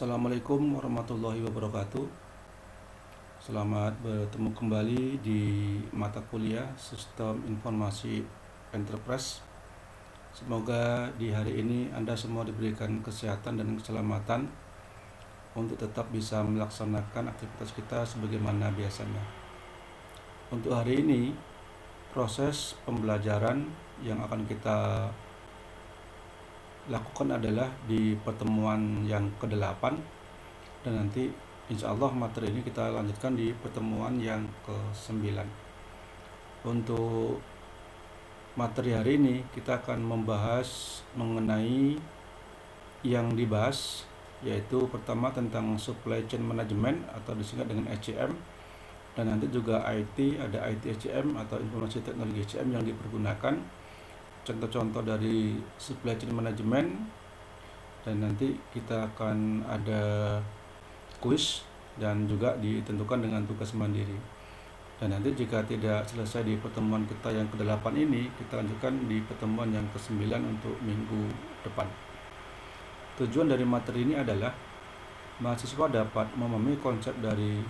Assalamualaikum warahmatullahi wabarakatuh. Selamat bertemu kembali di mata kuliah Sistem Informasi Enterprise. Semoga di hari ini Anda semua diberikan kesehatan dan keselamatan untuk tetap bisa melaksanakan aktivitas kita sebagaimana biasanya. Untuk hari ini, proses pembelajaran yang akan kita lakukan adalah di pertemuan yang ke-8, dan nanti insya Allah materi ini kita lanjutkan di pertemuan yang ke-9. Untuk materi hari ini kita akan membahas mengenai yang dibahas, yaitu pertama tentang supply chain management atau disingkat dengan SCM, dan nanti juga IT, ada IT SCM atau informasi teknologi SCM yang dipergunakan, contoh-contoh dari supply chain management, dan nanti kita akan ada kuis dan juga ditentukan dengan tugas mandiri. Dan nanti jika tidak selesai di pertemuan kita yang ke-8 ini, kita lanjutkan di pertemuan yang ke-9 untuk minggu depan. Tujuan dari materi ini adalah mahasiswa dapat memahami konsep dari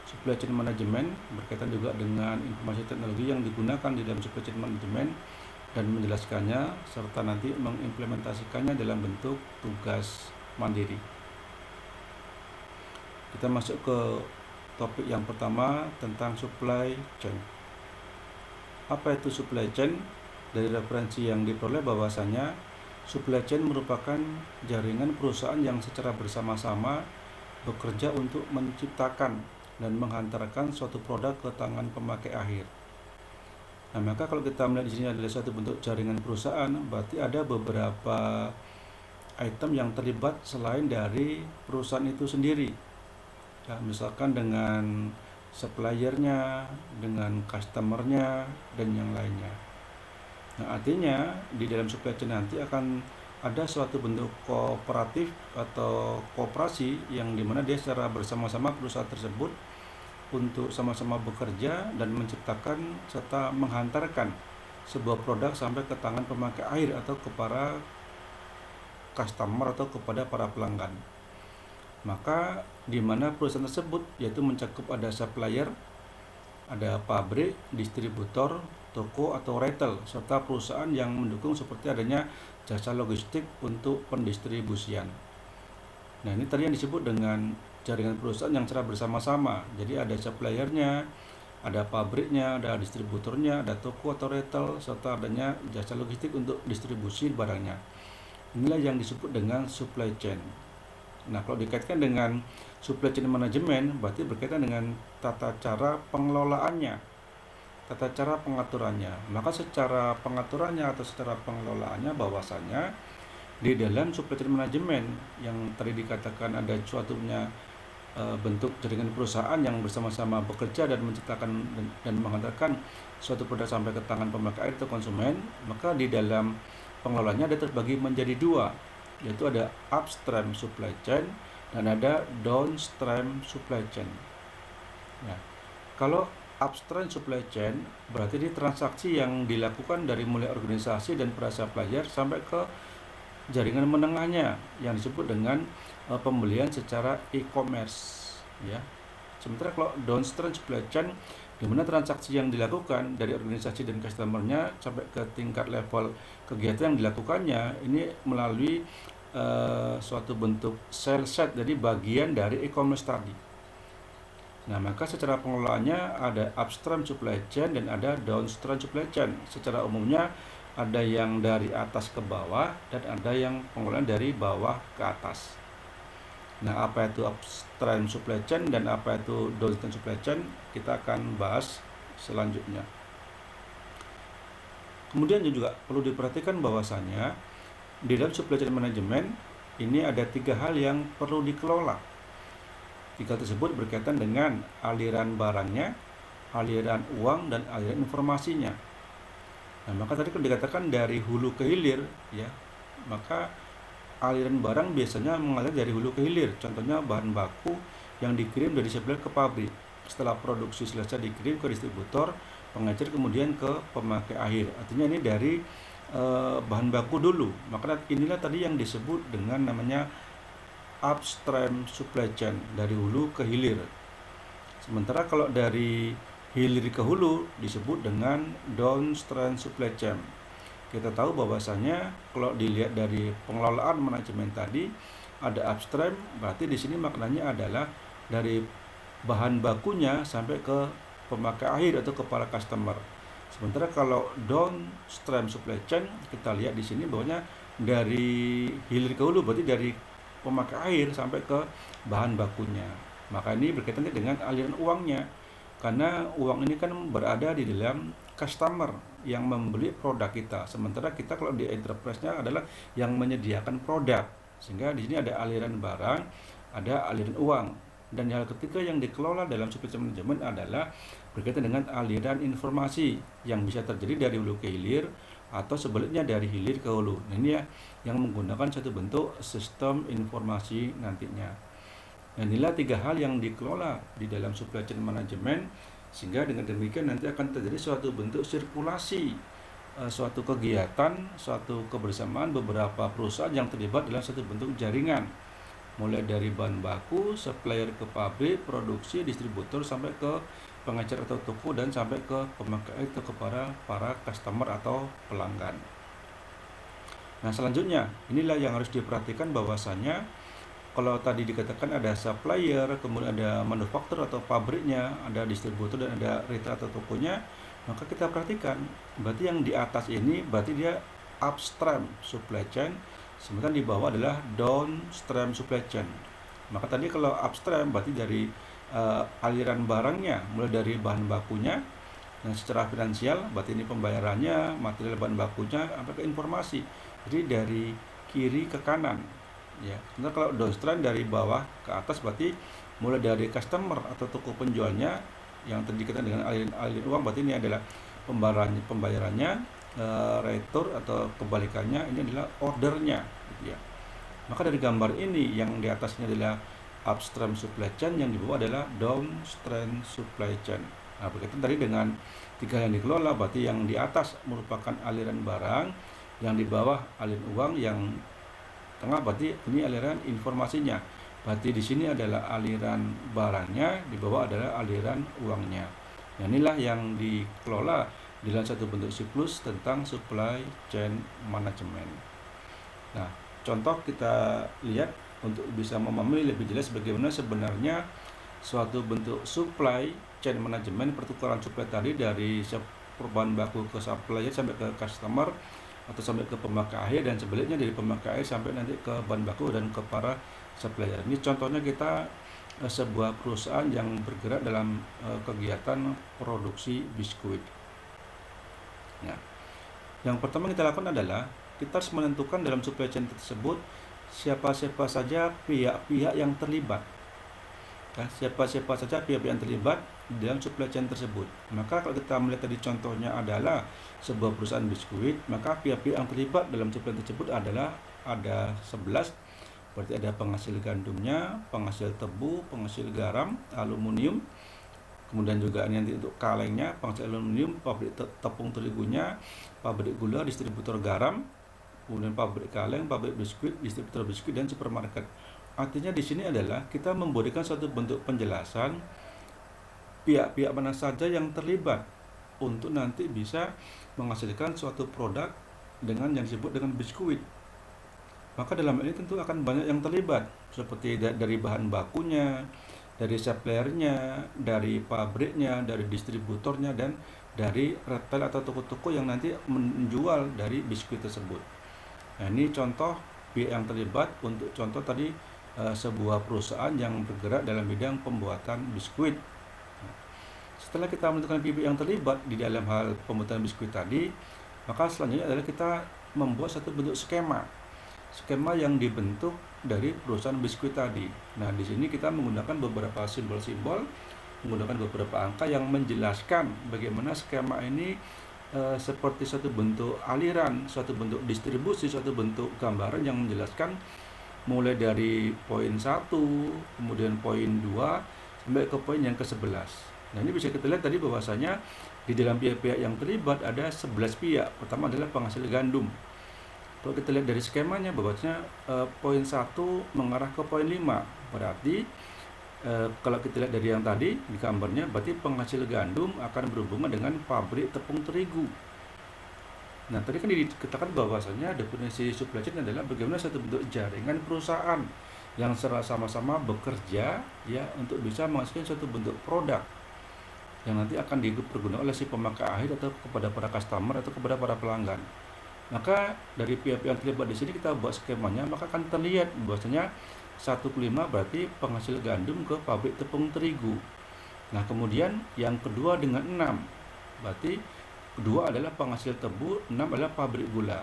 supply chain management berkaitan juga dengan informasi teknologi yang digunakan di dalam supply chain management, dan menjelaskannya serta nanti mengimplementasikannya dalam bentuk tugas mandiri. Kita masuk ke topik yang pertama tentang supply chain. Apa itu supply chain? Dari referensi yang diperoleh bahwasanya supply chain merupakan jaringan perusahaan yang secara bersama-sama bekerja untuk menciptakan dan menghantarkan suatu produk ke tangan pemakai akhir. Nah, maka kalau kita melihat di sini adalah suatu bentuk jaringan perusahaan, berarti ada beberapa item yang terlibat selain dari perusahaan itu sendiri. Ya, misalkan dengan suppliernya, dengan customernya, dan yang lainnya. Nah, artinya di dalam supply chain nanti akan ada suatu bentuk kooperatif atau kooperasi yang dimana dia secara bersama-sama perusahaan tersebut untuk sama-sama bekerja dan menciptakan serta menghantarkan sebuah produk sampai ke tangan pemakai akhir atau kepada customer atau kepada para pelanggan. Maka di mana perusahaan tersebut yaitu mencakup ada supplier, ada pabrik, distributor, toko atau retail, serta perusahaan yang mendukung seperti adanya jasa logistik untuk pendistribusian. Nah, ini tadi yang disebut dengan jaringan perusahaan yang secara bersama-sama. Jadi ada suppliernya, ada pabriknya, ada distributornya, ada toko atau retail, serta adanya jasa logistik untuk distribusi barangnya. Inilah yang disebut dengan supply chain. Nah, kalau dikaitkan dengan supply chain management, berarti berkaitan dengan tata cara pengelolaannya, tata cara pengaturannya. Maka secara pengaturannya atau secara pengelolaannya bahwasanya di dalam supply chain management yang tadi dikatakan ada suatunya bentuk jaringan perusahaan yang bersama-sama bekerja dan menciptakan dan menghantarkan suatu produk sampai ke tangan pemakai akhir atau konsumen, maka di dalam pengelolaannya ada terbagi menjadi dua, yaitu ada upstream supply chain dan ada downstream supply chain. Ya. Kalau upstream supply chain berarti di transaksi yang dilakukan dari mulai organisasi dan para supplier sampai ke jaringan menengahnya yang disebut dengan pembelian secara e-commerce, ya. Sementara kalau downstream supply chain di mana transaksi yang dilakukan dari organisasi dan customernya sampai ke tingkat level kegiatan yang dilakukannya ini melalui suatu bentuk sales set, jadi bagian dari e-commerce tadi. Nah, maka secara pengelolaannya ada upstream supply chain dan ada downstream supply chain. Secara umumnya ada yang dari atas ke bawah dan ada yang pengelolaan dari bawah ke atas. Nah, apa itu upstream supply chain dan apa itu downstream supply chain kita akan bahas selanjutnya. Kemudian juga perlu diperhatikan bahwasanya di dalam supply chain management ini ada 3 hal yang perlu dikelola. 3 tersebut berkaitan dengan aliran barangnya, aliran uang, dan aliran informasinya. Nah, maka tadi kalau dikatakan dari hulu ke hilir, ya, maka aliran barang biasanya mengalir dari hulu ke hilir. Contohnya bahan baku yang dikirim dari supplier ke pabrik. Setelah produksi selesai dikirim ke distributor, pengecer, kemudian ke pemakai akhir. Artinya ini dari bahan baku dulu. Maka inilah tadi yang disebut dengan namanya upstream supply chain, dari hulu ke hilir. Sementara kalau dari hilir ke hulu disebut dengan downstream supply chain. Kita tahu bahwasanya kalau dilihat dari pengelolaan manajemen tadi, ada upstream, berarti di sini maknanya adalah dari bahan bakunya sampai ke pemakai akhir atau ke para customer. Sementara kalau downstream supply chain, kita lihat di sini bahwanya dari hilir ke hulu, berarti dari pemakai akhir sampai ke bahan bakunya. Maka ini berkaitan dengan aliran uangnya, karena uang ini kan berada di dalam customer yang membeli produk kita. Sementara kita kalau di enterprise-nya adalah yang menyediakan produk. Sehingga di sini ada aliran barang, ada aliran uang. Dan hal ketiga yang dikelola dalam supply chain management adalah berkaitan dengan aliran informasi yang bisa terjadi dari hulu ke hilir atau sebaliknya dari hilir ke hulu. Nah, ini ya yang menggunakan satu bentuk sistem informasi nantinya. Nah, inilah 3 hal yang dikelola di dalam supply chain management, sehingga dengan demikian nanti akan terjadi suatu bentuk sirkulasi, suatu kegiatan, suatu kebersamaan beberapa perusahaan yang terlibat dalam satu bentuk jaringan, mulai dari bahan baku, supplier ke pabrik, produksi, distributor, sampai ke pengecer atau toko, dan sampai ke pemakai atau ke para customer atau pelanggan. Nah, selanjutnya inilah yang harus diperhatikan bahwasanya kalau tadi dikatakan ada supplier, kemudian ada manufaktur atau pabriknya, ada distributor, dan ada retail atau tokonya, maka kita perhatikan berarti yang di atas ini berarti dia upstream supply chain, sementara di bawah adalah downstream supply chain. Maka tadi kalau upstream berarti dari aliran barangnya, mulai dari bahan bakunya, dan secara finansial berarti ini pembayarannya, material bahan bakunya, sampai ke informasi. Jadi dari kiri ke kanan. Ya, sebenarnya kalau downstream dari bawah ke atas berarti mulai dari customer atau toko penjualnya yang tadi kita dengan aliran uang, berarti ini adalah pembayarannya, retur atau kebalikannya ini adalah ordernya, gitu ya. Maka dari gambar ini yang di atasnya adalah upstream supply chain, yang di bawah adalah downstream supply chain. Nah, berkaitan tadi dengan 3 yang dikelola, berarti yang di atas merupakan aliran barang, yang di bawah aliran uang, yang tengah berarti ini aliran informasinya. Berarti di sini adalah aliran barangnya, di bawah adalah aliran uangnya. Nah, inilah yang dikelola dalam satu bentuk siklus tentang supply chain management. Nah, contoh kita lihat untuk bisa memahami lebih jelas bagaimana sebenarnya suatu bentuk supply chain management, pertukaran supply tadi dari bahan baku ke supplier sampai ke customer atau sampai ke pemakai akhir, dan sebaliknya dari pemakai akhir sampai nanti ke bahan baku dan ke para supplier. Ini contohnya kita sebuah perusahaan yang bergerak dalam kegiatan produksi biskuit. Nah, yang pertama kita lakukan adalah kita harus menentukan dalam supply chain tersebut siapa-siapa saja pihak-pihak yang terlibat. Ya, siapa-siapa saja pihak-pihak yang terlibat dalam supply chain tersebut. Maka kalau kita melihat tadi contohnya adalah sebuah perusahaan biskuit, maka pihak-pihak yang terlibat dalam supply tersebut adalah ada 11. Berarti ada penghasil gandumnya, penghasil tebu, penghasil garam, aluminium, kemudian juga ini nanti untuk kalengnya, penghasil aluminium, pabrik tepung terigunya, pabrik gula, distributor garam, kemudian pabrik kaleng, pabrik biskuit, distributor biskuit, dan supermarket. Artinya di sini adalah kita memberikan suatu bentuk penjelasan pihak-pihak mana saja yang terlibat untuk nanti bisa menghasilkan suatu produk dengan yang disebut dengan biskuit. Maka dalam ini tentu akan banyak yang terlibat, seperti dari bahan bakunya, dari suppliernya, dari pabriknya, dari distributornya, dan dari retail atau toko-toko yang nanti menjual dari biskuit tersebut. Nah, ini contoh pihak yang terlibat untuk contoh tadi sebuah perusahaan yang bergerak dalam bidang pembuatan biskuit. Setelah kita menentukan pihak yang terlibat di dalam hal pembuatan biskuit tadi, maka selanjutnya adalah kita membuat satu bentuk skema yang dibentuk dari perusahaan biskuit tadi. Nah, di sini kita menggunakan beberapa simbol-simbol, menggunakan beberapa angka yang menjelaskan bagaimana skema ini seperti suatu bentuk aliran, suatu bentuk distribusi, suatu bentuk gambaran yang menjelaskan mulai dari poin 1, kemudian poin 2, sampai ke poin yang ke-11. Nah, ini bisa kita lihat tadi bahwasanya di dalam pihak-pihak yang terlibat ada 11 pihak. Pertama adalah penghasil gandum. Kalau kita lihat dari skemanya bahwasanya poin 1 mengarah ke poin 5. Berarti kalau kita lihat dari yang tadi di gambarnya, berarti penghasil gandum akan berhubungan dengan pabrik tepung terigu. Nah, tadi kan dikatakan bahwasanya definisi supply chain adalah bagaimana satu bentuk jaringan perusahaan yang sama-sama bekerja ya untuk bisa menghasilkan suatu bentuk produk yang nanti akan dipergunakan oleh si pemakai akhir atau kepada para customer atau kepada para pelanggan. Maka dari pihak-pihak yang terlibat di sini kita buat skemanya, maka akan terlihat bahwasanya 1/5 berarti penghasil gandum ke pabrik tepung terigu. Nah, kemudian yang kedua dengan 6 berarti kedua adalah penghasil tebu, 6 adalah pabrik gula.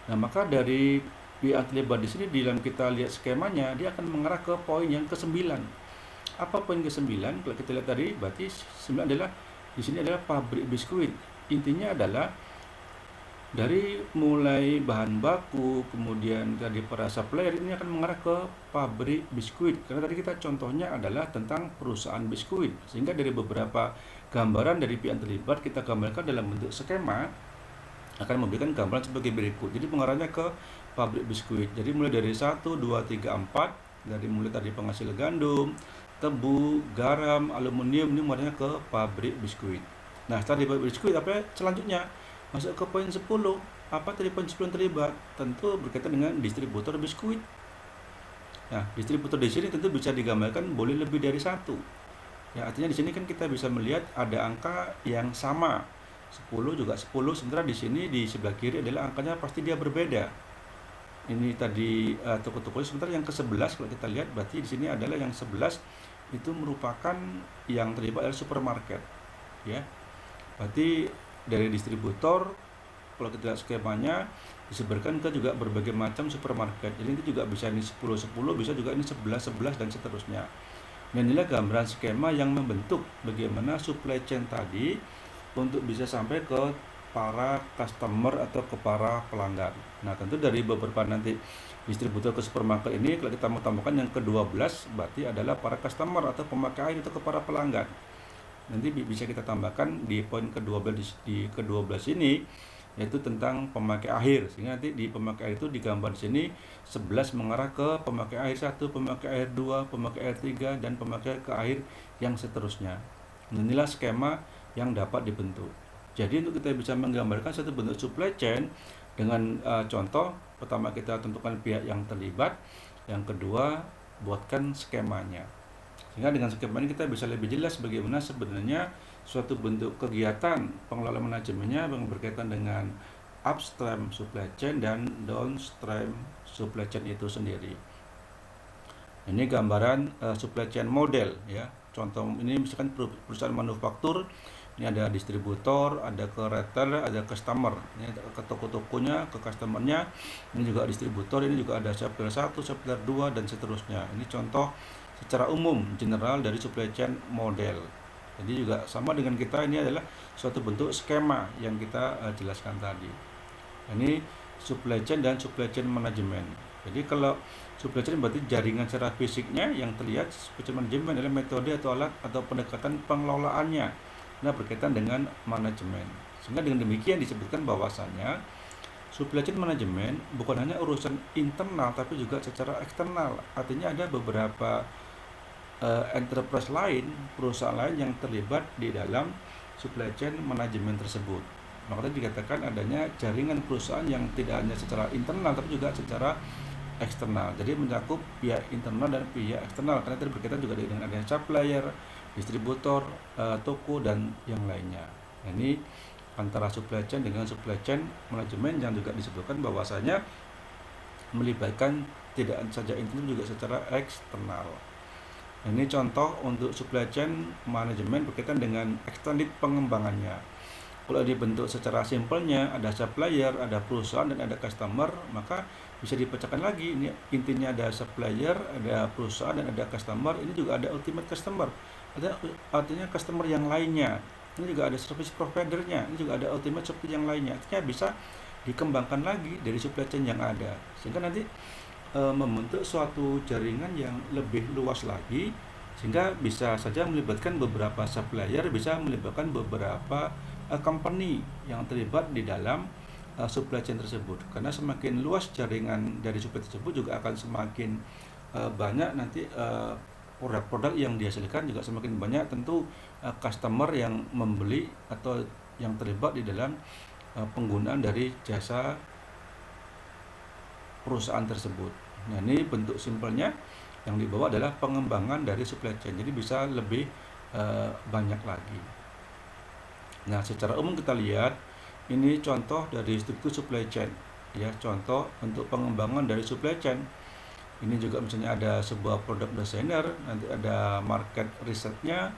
Nah, maka dari pihak terlibat di sini dalam kita lihat skemanya, dia akan mengarah ke poin yang ke-9. Apa poin ke-9? Kalau kita lihat tadi, berarti 9 adalah di sini adalah pabrik biskuit. Intinya adalah dari mulai bahan baku, kemudian dari para supplier ini akan mengarah ke pabrik biskuit. Karena tadi kita contohnya adalah tentang perusahaan biskuit. Sehingga dari beberapa gambaran dari pihak terlibat kita gambarkan dalam bentuk skema akan memberikan gambaran sebagai berikut. Jadi pengarahnya ke pabrik biskuit. Jadi mulai dari 1, 2, 3, 4, dari mulai tadi penghasil gandum, tebu, garam, aluminium, ini mengarahnya ke pabrik biskuit. Nah, setelah di pabrik biskuit apa selanjutnya? Masuk ke poin 10. Apa tadi poin 10 terlibat? Tentu berkaitan dengan distributor biskuit. Nah, distributor di sini tentu bisa digambarkan boleh lebih dari satu. Ya, artinya di sini kan kita bisa melihat ada angka yang sama. 10 juga 10, sementara di sini di sebelah kiri adalah angkanya pasti dia berbeda. Ini tadi toko-toko, sementara yang ke-11 kalau kita lihat berarti di sini adalah yang 11 itu merupakan yang terlibat adalah supermarket. Ya. Berarti dari distributor kalau kita lihat skemanya disebarkan ke juga berbagai macam supermarket. Jadi itu juga bisa ini 10-10, bisa juga ini 11-11 dan seterusnya. Dan inilah gambaran skema yang membentuk bagaimana supply chain tadi untuk bisa sampai ke para customer atau ke para pelanggan. Nah, tentu dari beberapa nanti distributor ke supermarket ini kalau kita mau tambahkan yang ke-12 berarti adalah para customer atau pemakai air atau ke para pelanggan. Nanti bisa kita tambahkan di poin ke-12 di ke-12 ini yaitu tentang pemakai akhir. Sehingga nanti di pemakai air itu digambar di sini 11 mengarah ke pemakai air 1, pemakai air 2, pemakai air 3 dan pemakai ke air yang seterusnya. Inilah skema yang dapat dibentuk. Jadi untuk kita bisa menggambarkan satu bentuk supply chain dengan contoh, pertama kita tentukan pihak yang terlibat, yang kedua buatkan skemanya. Sehingga dengan skema ini kita bisa lebih jelas bagaimana sebenarnya suatu bentuk kegiatan pengelolaan manajemennya yang berkaitan dengan upstream supply chain dan downstream supply chain itu sendiri. Ini gambaran supply chain model ya. Contoh ini misalkan perusahaan manufaktur, ini ada distributor, ada ke retailer, ada customer. Ini ke toko-tokonya, ke customernya. Ini juga distributor, ini juga ada supplier 1, supplier 2 dan seterusnya. Ini contoh secara umum general dari supply chain model. Jadi juga sama dengan kita, ini adalah suatu bentuk skema yang kita jelaskan tadi. Ini supply chain dan supply chain management. Jadi kalau supply chain berarti jaringan secara fisiknya, yang terlihat supply chain management adalah metode atau alat atau pendekatan pengelolaannya. Nah, berkaitan dengan manajemen. Sehingga dengan demikian disebutkan bahwasannya supply chain management bukan hanya urusan internal tapi juga secara eksternal. Artinya ada beberapa enterprise lain, perusahaan lain yang terlibat di dalam supply chain manajemen tersebut. Maka tadi dikatakan adanya jaringan perusahaan yang tidak hanya secara internal tapi juga secara eksternal. Jadi mencakup pihak internal dan pihak eksternal karena tadi berkaitan juga dengan adanya supplier, distributor, toko dan yang lainnya. Nah, ini antara supply chain dengan supply chain manajemen yang juga disebutkan bahwasanya melibatkan tidak saja internal juga secara eksternal. Ini contoh untuk supply chain manajemen berkaitan dengan extended pengembangannya. Kalau dibentuk secara simpelnya ada supplier, ada perusahaan dan ada customer, maka bisa dipecahkan lagi. Ini intinya ada supplier, ada perusahaan dan ada customer. Ini juga ada ultimate customer. Artinya customer yang lainnya. Ini juga ada service providernya. Ini juga ada ultimate supply yang lainnya. Artinya bisa dikembangkan lagi dari supply chain yang ada. Sehingga nanti membentuk suatu jaringan yang lebih luas lagi, sehingga bisa saja melibatkan beberapa supplier, bisa melibatkan beberapa company yang terlibat di dalam supply chain tersebut. Karena semakin luas jaringan dari supply tersebut juga akan semakin banyak nanti produk-produk yang dihasilkan, juga semakin banyak tentu customer yang membeli atau yang terlibat di dalam penggunaan dari jasa perusahaan tersebut. Nah, ini bentuk simpelnya yang dibawa adalah pengembangan dari supply chain. Jadi bisa lebih banyak lagi. Nah, secara umum kita lihat ini contoh dari struktur supply chain, ya, contoh untuk pengembangan dari supply chain. Ini juga misalnya ada sebuah product designer, nanti ada market research-nya,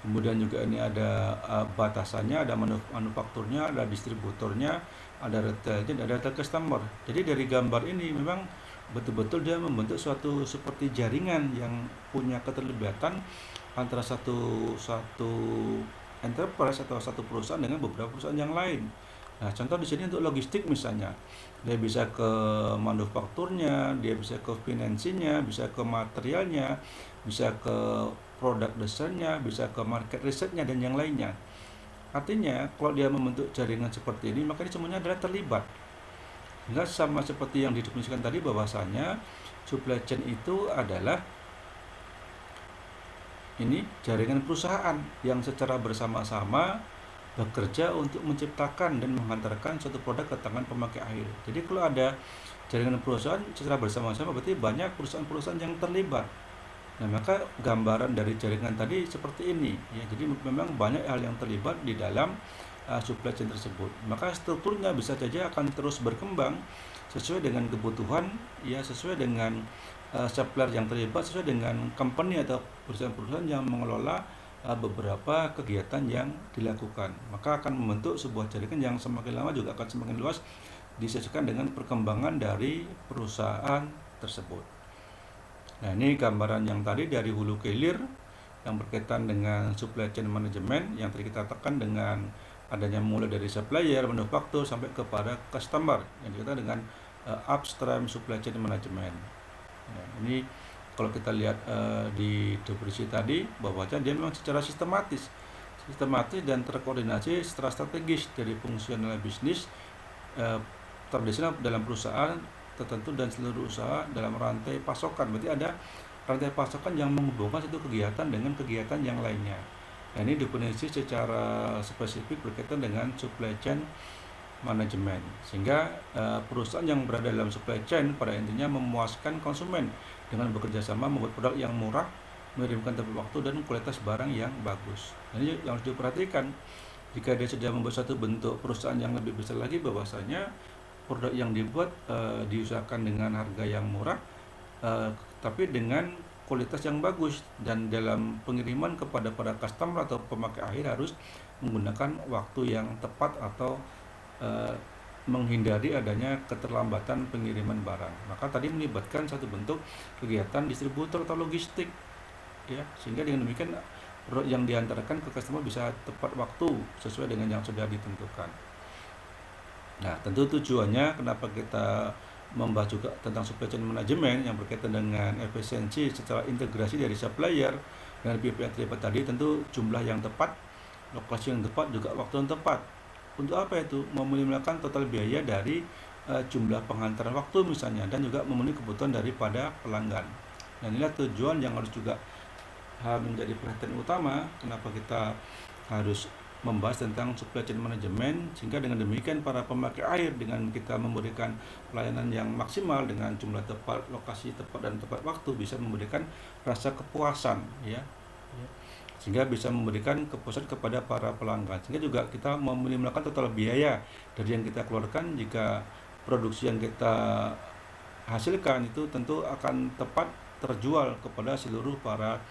kemudian juga ini ada batasannya, ada manufakturnya, ada distributornya, ada retailnya, ada retail customer. Jadi dari gambar ini memang betul-betul dia membentuk suatu seperti jaringan yang punya keterlibatan antara satu enterprise atau satu perusahaan dengan beberapa perusahaan yang lain. Nah, contoh di sini untuk logistik misalnya, dia bisa ke manufakturnya, dia bisa ke finansinya, bisa ke materialnya, bisa ke product desainnya, bisa ke market research-nya dan yang lainnya. Artinya, kalau dia membentuk jaringan seperti ini, maka ini semuanya adalah terlibat. Sehingga sama seperti yang didefinisikan tadi, bahwasanya supply chain itu adalah ini jaringan perusahaan yang secara bersama-sama bekerja untuk menciptakan dan menghantarkan suatu produk ke tangan pemakai akhir. Jadi kalau ada jaringan perusahaan secara bersama-sama berarti banyak perusahaan-perusahaan yang terlibat. Nah, maka gambaran dari jaringan tadi seperti ini, ya. Jadi memang banyak hal yang terlibat di dalam supply chain tersebut. Maka strukturnya bisa saja akan terus berkembang sesuai dengan kebutuhan, ya, sesuai dengan supplier yang terlibat, sesuai dengan company atau perusahaan-perusahaan yang mengelola beberapa kegiatan yang dilakukan. Maka akan membentuk sebuah jaringan yang semakin lama juga akan semakin luas disesuaikan dengan perkembangan dari perusahaan tersebut. Nah, ini gambaran yang tadi dari hulu ke hilir yang berkaitan dengan supply chain management yang tadi kita tekan dengan adanya mulai dari supplier, manufaktur sampai kepada customer yang dikatakan dengan upstream supply chain management. Nah, ini kalau kita lihat di definisi tadi bahwa dia memang secara sistematis dan terkoordinasi secara strategis dari fungsional bisnis terdesain dalam perusahaan tertentu dan seluruh usaha dalam rantai pasokan. Berarti ada rantai pasokan yang menghubungkan satu kegiatan dengan kegiatan yang lainnya. Nah, ini definisi secara spesifik berkaitan dengan supply chain management, sehingga perusahaan yang berada dalam supply chain pada intinya memuaskan konsumen dengan bekerja sama membuat produk yang murah, mengirimkan tepat waktu dan kualitas barang yang bagus. Jadi yang harus diperhatikan jika dia sudah membuat satu bentuk perusahaan yang lebih besar lagi, bahwasanya produk yang dibuat diusahakan dengan harga yang murah, tapi dengan kualitas yang bagus, dan dalam pengiriman kepada para customer atau pemakai akhir harus menggunakan waktu yang tepat atau menghindari adanya keterlambatan pengiriman barang. Maka tadi melibatkan satu bentuk kegiatan distributor atau logistik, ya, sehingga dengan demikian produk yang diantarkan ke customer bisa tepat waktu sesuai dengan yang sudah ditentukan. Nah, tentu tujuannya kenapa kita membahas juga tentang supply chain management yang berkaitan dengan efisiensi secara integrasi dari supplier dengan pihak yang terlibat tadi, tentu jumlah yang tepat, lokasi yang tepat, juga waktu yang tepat. Untuk apa itu? Meminimalkan total biaya dari jumlah penghantaran waktu misalnya, dan juga memenuhi kebutuhan daripada pelanggan. Dan inilah tujuan yang harus juga menjadi perhatian utama kenapa kita harus membahas tentang supply chain management, sehingga dengan demikian para pemakai air dengan kita memberikan pelayanan yang maksimal dengan jumlah tepat, lokasi tepat, dan tepat waktu bisa memberikan rasa kepuasan, ya, sehingga bisa memberikan kepuasan kepada para pelanggan, sehingga juga kita meminimalkan total biaya dari yang kita keluarkan jika produksi yang kita hasilkan itu tentu akan tepat terjual kepada seluruh para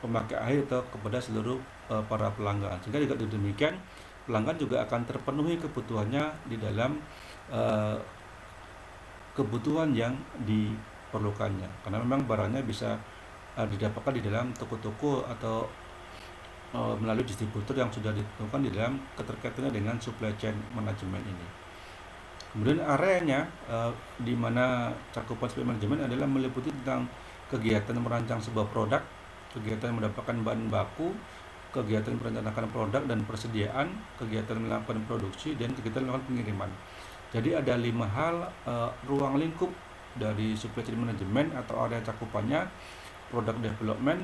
pemakai air atau kepada seluruh para pelanggan, sehingga juga demikian pelanggan juga akan terpenuhi kebutuhannya di dalam kebutuhan yang diperlukannya, karena memang barangnya bisa didapatkan di dalam toko-toko atau melalui distributor yang sudah ditentukan di dalam keterkaitannya dengan supply chain management ini. Kemudian areanya di mana cakupan supply management adalah meliputi tentang kegiatan merancang sebuah produk, kegiatan mendapatkan bahan baku, kegiatan merencanakan produk dan persediaan, kegiatan melakukan produksi, dan kegiatan melakukan pengiriman. Jadi ada 5 hal ruang lingkup dari supply chain management atau area cakupannya: product development,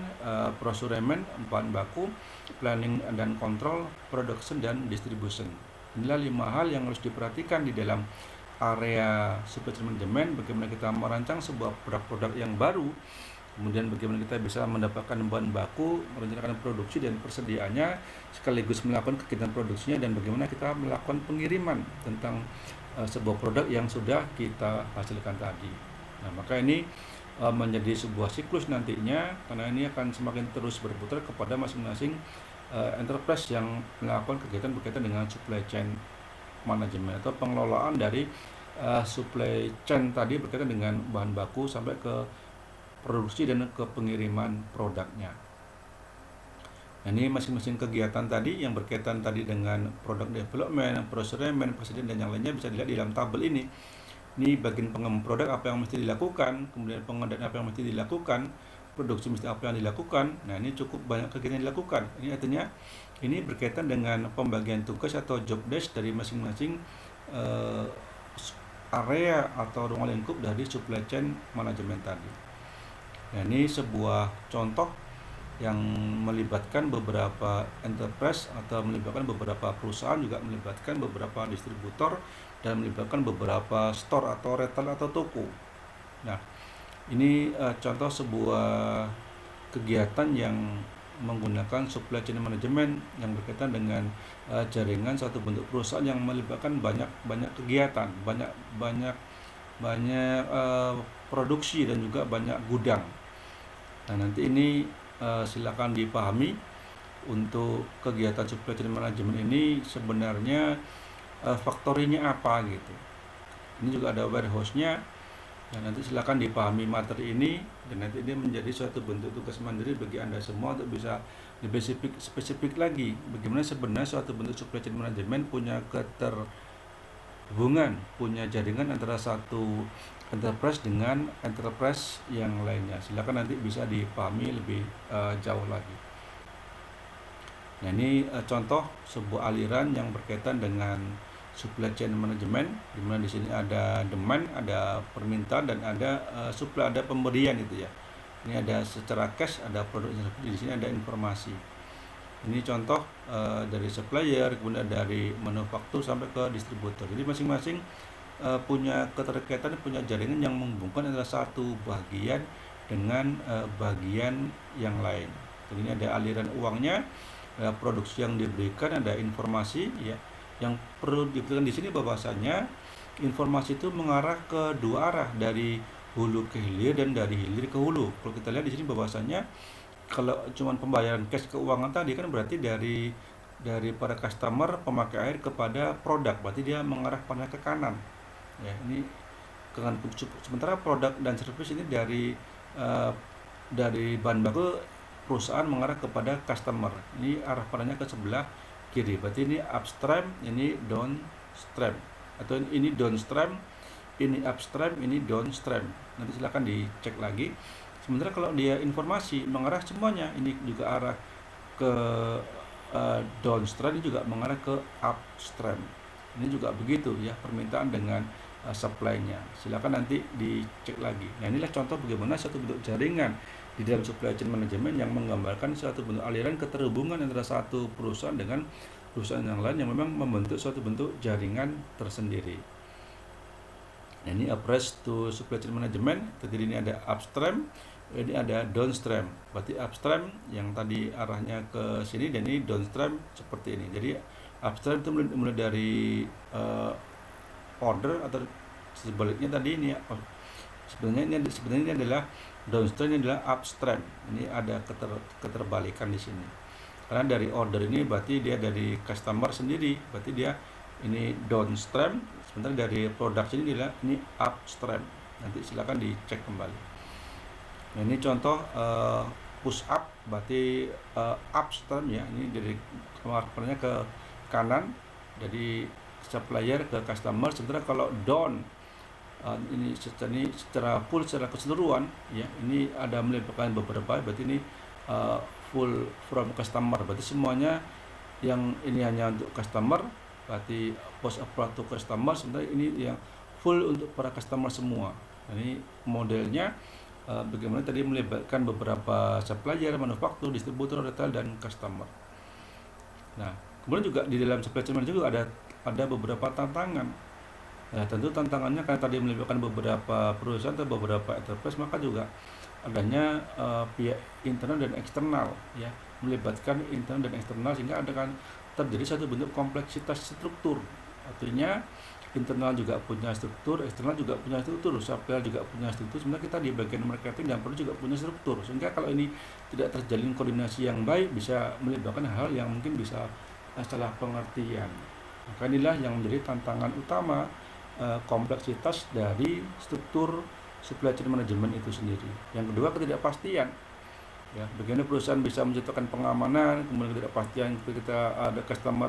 procurement, bahan baku, planning dan control, production dan distribution. Inilah 5 hal yang harus diperhatikan di dalam area supply chain management. Bagaimana kita merancang sebuah produk-produk yang baru, kemudian bagaimana kita bisa mendapatkan bahan baku, merencanakan produksi dan persediaannya, sekaligus melakukan kegiatan produksinya, dan bagaimana kita melakukan pengiriman tentang sebuah produk yang sudah kita hasilkan tadi. Nah, maka ini menjadi sebuah siklus nantinya, karena ini akan semakin terus berputar kepada masing-masing enterprise yang melakukan kegiatan berkaitan dengan supply chain management atau pengelolaan dari supply chain tadi berkaitan dengan bahan baku sampai ke produksi dan ke pengiriman produknya. Nah, ini masing-masing kegiatan tadi yang berkaitan tadi dengan product development, procurement, persediaan dan yang lainnya bisa dilihat di dalam tabel ini. Ini bagian pengembangan produk apa yang mesti dilakukan, kemudian pengadaan apa yang mesti dilakukan, produksi mesti apa yang dilakukan. Nah, ini cukup banyak kegiatan yang dilakukan. Ini artinya ini berkaitan dengan pembagian tugas atau job desk dari masing-masing area atau ruang lingkup dari supply chain management tadi. Nah, ini sebuah contoh yang melibatkan beberapa enterprise atau melibatkan beberapa perusahaan, juga melibatkan beberapa distributor, dan melibatkan beberapa store atau retail atau toko. Nah, ini contoh sebuah kegiatan yang menggunakan supply chain management yang berkaitan dengan jaringan satu bentuk perusahaan yang melibatkan banyak kegiatan, banyak produksi dan juga banyak gudang. Nah, nanti ini silakan dipahami untuk kegiatan supply chain management ini sebenarnya faktorinya apa gitu. Ini juga ada warehouse-nya. Dan nanti silakan dipahami materi ini, dan nanti ini menjadi suatu bentuk tugas mandiri bagi Anda semua untuk bisa lebih spesifik lagi bagaimana sebenarnya suatu bentuk supply chain management punya keterhubungan, punya jaringan antara satu enterprise dengan enterprise yang lainnya. Silakan nanti bisa dipahami lebih jauh lagi. Nah, ini contoh sebuah aliran yang berkaitan dengan supply chain management, di mana di sini ada demand, ada permintaan, dan ada supply, ada pemberian gitu ya. Ini ada secara cash, ada produk, di sini ada informasi. Ini contoh dari supplier, kemudian dari manufaktur sampai ke distributor. Jadi masing-masing punya keterkaitan, punya jaringan yang menghubungkan antara satu bagian dengan bagian yang lain. Jadi ini ada aliran uangnya, ada produksi yang diberikan, ada informasi ya. Yang perlu diperhatikan di sini bahwasanya informasi itu mengarah ke dua arah, dari hulu ke hilir dan dari hilir ke hulu. Kalau kita lihat di sini bahwasanya kalau cuma pembayaran cash keuangan tadi kan berarti dari para customer pemakai air kepada produk, berarti dia mengarah pada ke kanan. Ya, ini sementara produk dan service ini dari bahan baku perusahaan mengarah kepada customer. Ini arah panahnya ke sebelah kiri, berarti ini upstream, ini downstream, atau ini downstream, ini upstream, ini downstream. Nanti silakan dicek lagi. Sementara kalau dia informasi mengarah semuanya, ini juga arah ke downstream, ini juga mengarah ke upstream. Ini juga begitu ya, permintaan dengan supply-nya. Silakan nanti dicek lagi. Nah, inilah contoh bagaimana satu bentuk jaringan di dalam supply chain management yang menggambarkan suatu bentuk aliran keterhubungan antara satu perusahaan dengan perusahaan yang lain yang memang membentuk suatu bentuk jaringan tersendiri. Nah, ini approach to supply chain management. Tadi ini ada upstream, ini ada downstream. Berarti upstream yang tadi arahnya ke sini, dan ini downstream seperti ini. Jadi upstream itu mulai dari order, atau sebaliknya tadi ini sebenarnya ini adalah downstream, ini adalah upstream. Ini ada keterbalikan di sini. Karena dari order ini berarti dia dari customer sendiri, berarti dia ini downstream, sementara dari production ini adalah ini upstream. Nanti silakan dicek kembali. Nah, ini contoh push up, berarti upstream ya. Ini dari kemarinnya ke kanan, jadi supplier ke customer. Sementara kalau down ini secara full, secara keseluruhan ya, ini ada melibatkan beberapa, berarti ini full from customer, berarti semuanya yang ini hanya untuk customer, berarti post apply to customer, sebenarnya ini yang full untuk para customer semua. Ini modelnya bagaimana tadi melibatkan beberapa supplier, manufaktur, distributor, retail, dan customer. Nah, kemudian juga di dalam supply chain juga ada beberapa tantangan. Nah, tentu tantangannya karena tadi melibatkan beberapa perusahaan atau beberapa enterprise, maka juga adanya pihak internal dan eksternal, ya, melibatkan internal dan eksternal, sehingga ada kan terjadi satu bentuk kompleksitas struktur. Artinya internal juga punya struktur, eksternal juga punya struktur, supplier juga punya struktur. Sebenarnya kita di bagian marketing dan perlu juga punya struktur, sehingga kalau ini tidak terjalin koordinasi yang baik, bisa melibatkan hal yang mungkin bisa salah pengertian. Maka inilah yang menjadi tantangan utama kompleksitas dari struktur supply chain management itu sendiri. Yang kedua, ketidakpastian. Ya, bagaimana perusahaan bisa menciptakan pengamanan, kemudian ketidakpastian kita ada customer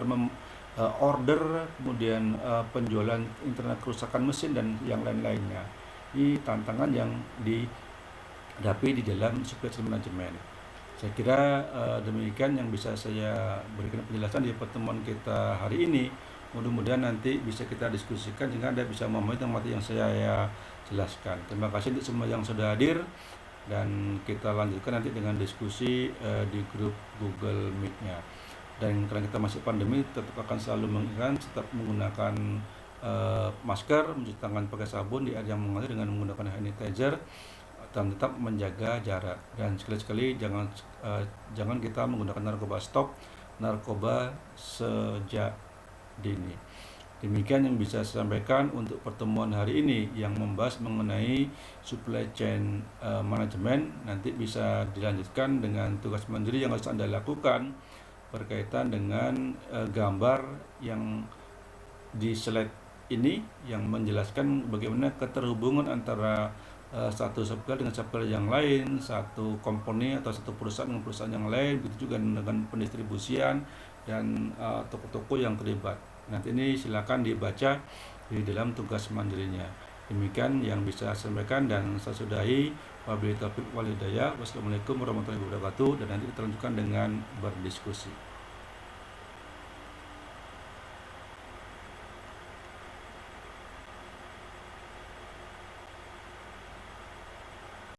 order, kemudian penjualan internet, kerusakan mesin, dan yang lain-lainnya. Ini tantangan yang dihadapi di dalam supply chain management. Saya kira demikian yang bisa saya berikan penjelasan di pertemuan kita hari ini. Mudah-mudahan nanti bisa kita diskusikan sehingga Anda bisa memahami materi yang saya jelaskan. Terima kasih untuk semua yang sudah hadir, dan kita lanjutkan nanti dengan diskusi di grup Google Meet-nya. Dan karena kita masih pandemi, tetap akan selalu mengingatkan tetap menggunakan masker, mencuci tangan pakai sabun di area yang mengalir dengan menggunakan hand sanitizer, dan tetap menjaga jarak. Dan sekali-sekali jangan kita menggunakan narkoba. Stop narkoba sejak dini. Demikian yang bisa saya sampaikan untuk pertemuan hari ini yang membahas mengenai supply chain management. Nanti bisa dilanjutkan dengan tugas mandiri yang harus Anda lakukan berkaitan dengan gambar yang di slide ini yang menjelaskan bagaimana keterhubungan antara satu supplier dengan supplier yang lain, satu company atau satu perusahaan dengan perusahaan yang lain, begitu juga dengan pendistribusian dan toko-toko yang terlibat. Nanti ini silakan dibaca di dalam tugas mandirinya. Demikian yang bisa saya sampaikan, dan saya sudahi. Wabillahi taufiq wal hidayah. Wassalamualaikum warahmatullahi wabarakatuh. Dan nanti kita lanjutkan dengan berdiskusi.